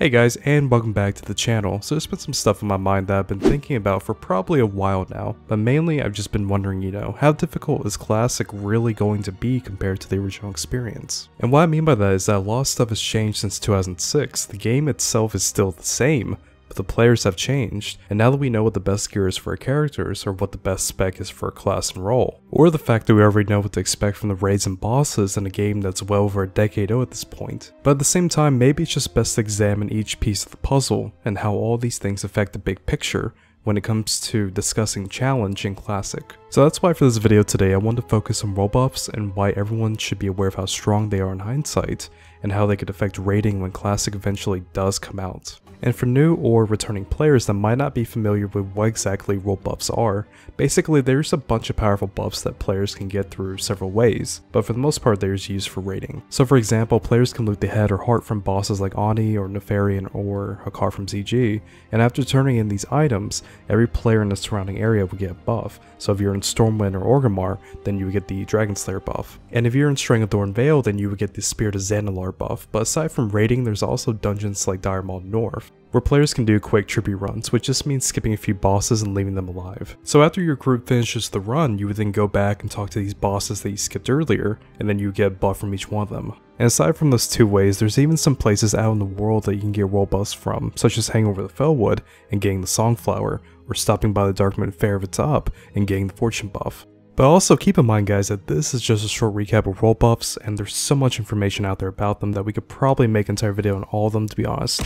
Hey guys, and welcome back to the channel. So there's been some stuff in my mind that I've been thinking about for probably a while now, but mainly I've just been wondering, how difficult is Classic really going to be compared to the original experience? And what I mean by that is that a lot of stuff has changed since 2006. The game itself is still the same, but the players have changed, and now that we know what the best gear is for our characters, or what the best spec is for a class and role, or the fact that we already know what to expect from the raids and bosses in a game that's well over a decade old at this point. But at the same time, maybe it's just best to examine each piece of the puzzle, and how all these things affect the big picture when it comes to discussing challenge in Classic. So that's why for this video today I want to focus on role buffs and why everyone should be aware of how strong they are in hindsight, and how they could affect rating when Classic eventually does come out. And for new or returning players that might not be familiar with what exactly role buffs are, basically there's a bunch of powerful buffs that players can get through several ways, but for the most part they're used for rating. So for example, players can loot the head or heart from bosses like Ani or Nefarian or Hakar from ZG, and after turning in these items, every player in the surrounding area will get a buff. So if you're in Stormwind or Orgrimmar, then you would get the Dragon Slayer buff. And if you're in String of Thorn Vale, then you would get the Spirit of Xanalar buff. But aside from raiding, there's also dungeons like Dire Maul North, where players can do quick tribute runs, which just means skipping a few bosses and leaving them alive. So after your group finishes the run, you would then go back and talk to these bosses that you skipped earlier, and then you get a buff from each one of them. And aside from those two ways, there's even some places out in the world that you can get role buffs from, such as hanging over the Fellwood and getting the Songflower, or stopping by the Darkmoon Fair if it's up and getting the Fortune buff. But also keep in mind guys that this is just a short recap of role buffs, and there's so much information out there about them that we could probably make an entire video on all of them, to be honest.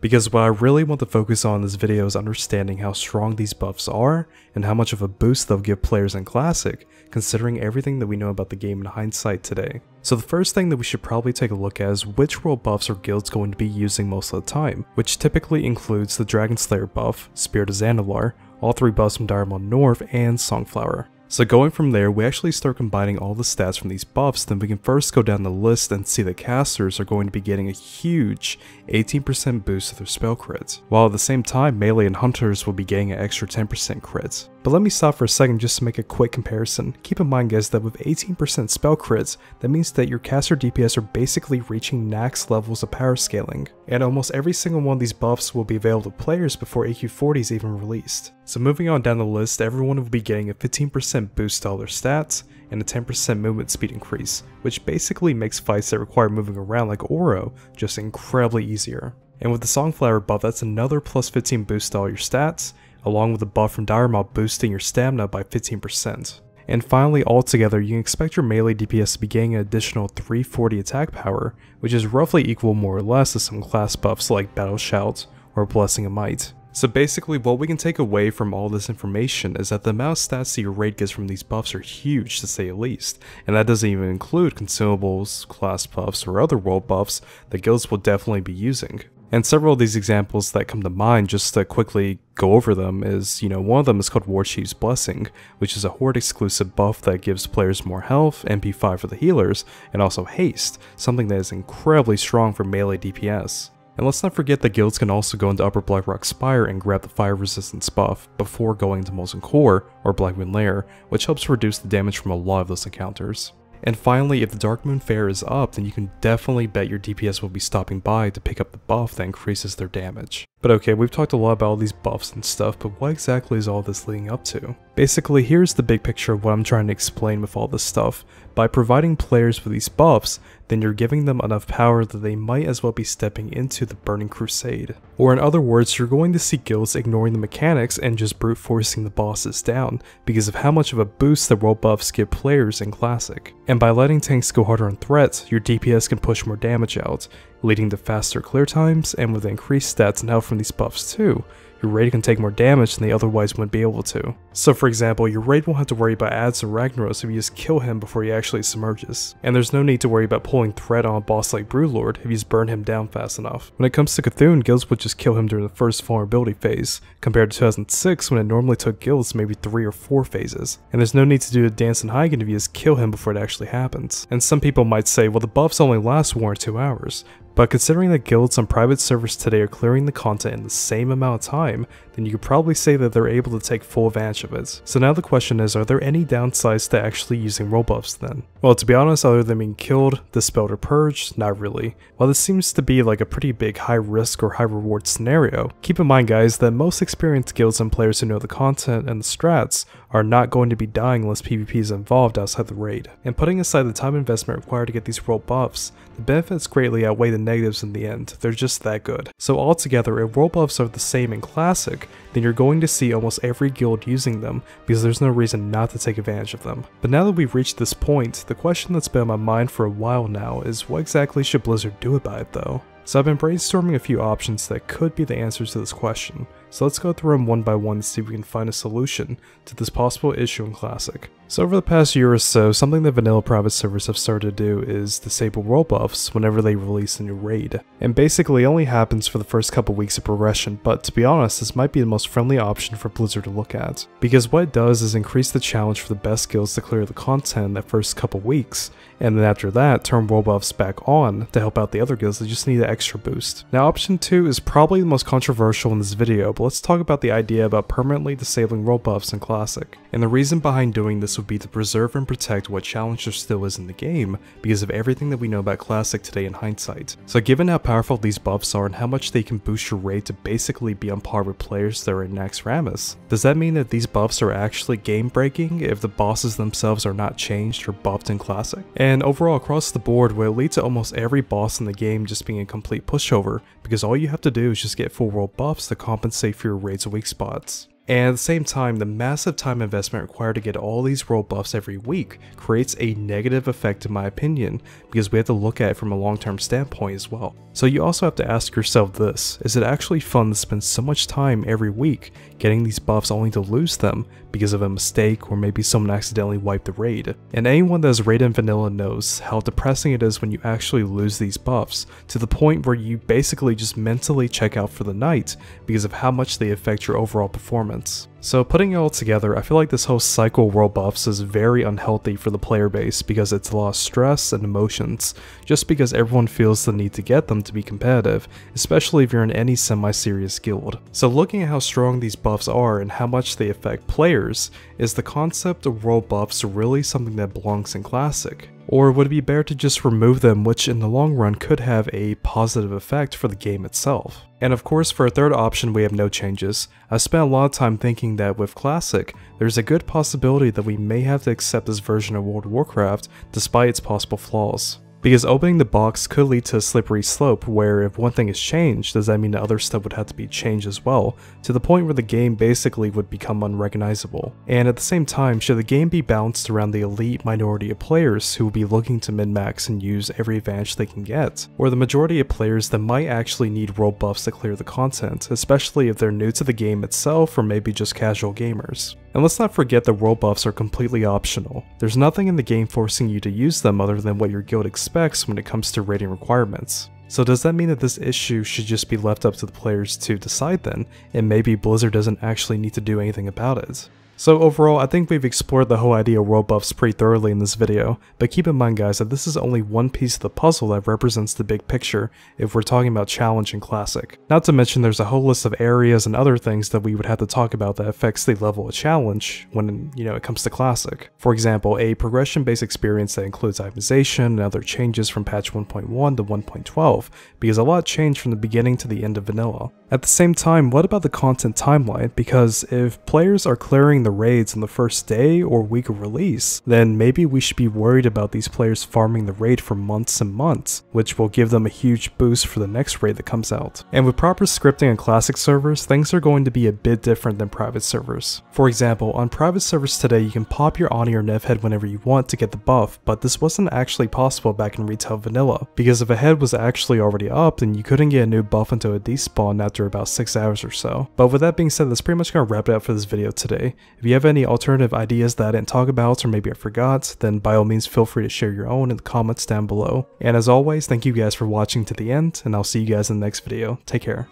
Because what I really want to focus on in this video is understanding how strong these buffs are, and how much of a boost they'll give players in Classic, considering everything that we know about the game in hindsight today. So the first thing that we should probably take a look at is which role buffs are guilds going to be using most of the time, which typically includes the Dragon Slayer buff, Spirit of Xanalar, all three buffs from Dire Maul North, and Songflower. So going from there, we actually start combining all the stats from these buffs, then we can first go down the list and see that casters are going to be getting a huge 18% boost to their spell crits, while at the same time melee and hunters will be getting an extra 10% crits. But let me stop for a second just to make a quick comparison. Keep in mind guys that with 18% spell crits, that means that your caster DPS are basically reaching max levels of power scaling, and almost every single one of these buffs will be available to players before AQ40 is even released. So moving on down the list, everyone will be getting a 15% boost to all their stats, and a 10% movement speed increase, which basically makes fights that require moving around like Oro just incredibly easier. And with the Songflower buff, that's another plus 15 boost to all your stats, along with the buff from Dire Maul boosting your stamina by 15%. And finally, altogether, you can expect your melee DPS to be getting an additional 340 attack power, which is roughly equal more or less to some class buffs like Battle Shout or Blessing of Might. So basically what we can take away from all this information is that the amount of stats that your raid gets from these buffs are huge to say the least, and that doesn't even include consumables, class buffs, or other role buffs that guilds will definitely be using. And several of these examples that come to mind, just to quickly go over them, is, one of them is called Warchief's Blessing, which is a horde exclusive buff that gives players more health, MP5 for the healers, and also haste, something that is incredibly strong for melee DPS. And let's not forget that guilds can also go into Upper Blackrock Spire and grab the fire resistance buff before going to Molten Core or Blackmoon Lair, which helps reduce the damage from a lot of those encounters. And finally, if the Darkmoon Fair is up, then you can definitely bet your DPS will be stopping by to pick up the buff that increases their damage. But okay, we've talked a lot about all these buffs and stuff, but what exactly is all this leading up to? Basically, here's the big picture of what I'm trying to explain with all this stuff. By providing players with these buffs, then you're giving them enough power that they might as well be stepping into the Burning Crusade. Or in other words, you're going to see guilds ignoring the mechanics and just brute forcing the bosses down because of how much of a boost the role buffs give players in Classic. And by letting tanks go harder on threats, your DPS can push more damage out, leading to faster clear times, and with increased stats and health from these buffs too, your raid can take more damage than they otherwise wouldn't be able to. So for example, your raid won't have to worry about adds or Ragnaros if you just kill him before he actually submerges. And there's no need to worry about pulling threat on a boss like Brewlord if you just burn him down fast enough. When it comes to Cthulhu, guilds would just kill him during the first vulnerability phase, compared to 2006 when it normally took guilds maybe 3 or 4 phases. And there's no need to do a dance in Heigen if you just kill him before it actually happens. And some people might say, well, the buffs only last 1 or 2 hours. But considering that guilds on private servers today are clearing the content in the same amount of time, then then you could probably say that they're able to take full advantage of it. So now the question is, are there any downsides to actually using role buffs then? Well, to be honest, other than being killed, dispelled, or purged, not really. While this seems to be like a pretty big high risk or high reward scenario, keep in mind guys that most experienced guilds and players who know the content and the strats are not going to be dying unless PvP is involved outside the raid. And putting aside the time investment required to get these role buffs, the benefits greatly outweigh the negatives in the end. They're just that good. So altogether, if role buffs are the same in Classic, then you're going to see almost every guild using them because there's no reason not to take advantage of them. But now that we've reached this point, the question that's been on my mind for a while now is what exactly should Blizzard do about it though? So I've been brainstorming a few options that could be the answers to this question. So let's go through them one by one to see if we can find a solution to this possible issue in Classic. So over the past year or so, something that vanilla private servers have started to do is disable role buffs whenever they release a new raid. And basically it only happens for the first couple weeks of progression, but to be honest, this might be the most friendly option for Blizzard to look at. Because what it does is increase the challenge for the best guilds to clear the content in that first couple weeks, and then after that, turn role buffs back on to help out the other guilds that just need an extra boost. Now option 2 is probably the most controversial in this video, but let's talk about the idea about permanently disabling role buffs in Classic. And the reason behind doing this would be to preserve and protect what challenge there still is in the game because of everything that we know about Classic today in hindsight. So given how powerful these buffs are and how much they can boost your raid to basically be on par with players that are in Naxxramas, does that mean that these buffs are actually game breaking if the bosses themselves are not changed or buffed in Classic? And overall across the board, will it lead to almost every boss in the game just being a complete pushover because all you have to do is just get full role buffs to compensate for your raid's weak spots. And at the same time, the massive time investment required to get all these role buffs every week creates a negative effect in my opinion, because we have to look at it from a long-term standpoint as well. So you also have to ask yourself this, is it actually fun to spend so much time every week getting these buffs only to lose them because of a mistake or maybe someone accidentally wiped the raid? And anyone that has raided in vanilla knows how depressing it is when you actually lose these buffs, to the point where you basically just mentally check out for the night because of how much they affect your overall performance. So putting it all together, I feel like this whole cycle of role buffs is very unhealthy for the player base because it's a lot of stress and emotions, just because everyone feels the need to get them to be competitive, especially if you're in any semi-serious guild. So looking at how strong these buffs are and how much they affect players, is the concept of role buffs really something that belongs in Classic? Or would it be better to just remove them, which in the long run could have a positive effect for the game itself? And of course, for a third option, we have no changes. I spent a lot of time thinking that with Classic, there's a good possibility that we may have to accept this version of World of Warcraft despite its possible flaws. Because opening the box could lead to a slippery slope where if one thing is changed, does that mean that other stuff would have to be changed as well, to the point where the game basically would become unrecognizable. And at the same time, should the game be balanced around the elite minority of players who will be looking to min-max and use every advantage they can get, or the majority of players that might actually need role buffs to clear the content, especially if they're new to the game itself or maybe just casual gamers? And let's not forget that role buffs are completely optional. There's nothing in the game forcing you to use them other than what your guild expects when it comes to raiding requirements. So does that mean that this issue should just be left up to the players to decide then, and maybe Blizzard doesn't actually need to do anything about it? So overall, I think we've explored the whole idea of role buffs pretty thoroughly in this video, but keep in mind guys that this is only one piece of the puzzle that represents the big picture if we're talking about challenge and Classic. Not to mention there's a whole list of areas and other things that we would have to talk about that affects the level of challenge when, it comes to Classic. For example, a progression-based experience that includes itemization and other changes from patch 1.1 to 1.12, because a lot changed from the beginning to the end of vanilla. At the same time, what about the content timeline? Because if players are clearing the raids on the first day or week of release, then maybe we should be worried about these players farming the raid for months and months, which will give them a huge boost for the next raid that comes out. And with proper scripting on Classic servers, things are going to be a bit different than private servers. For example, on private servers today, you can pop your Ani or Nev head whenever you want to get the buff, but this wasn't actually possible back in retail vanilla, because if a head was actually already up, then you couldn't get a new buff until a despawn after about 6 hours or so. But with that being said, that's pretty much gonna wrap it up for this video today. If you have any alternative ideas that I didn't talk about or maybe I forgot, then by all means feel free to share your own in the comments down below. And as always, thank you guys for watching to the end, and I'll see you guys in the next video. Take care.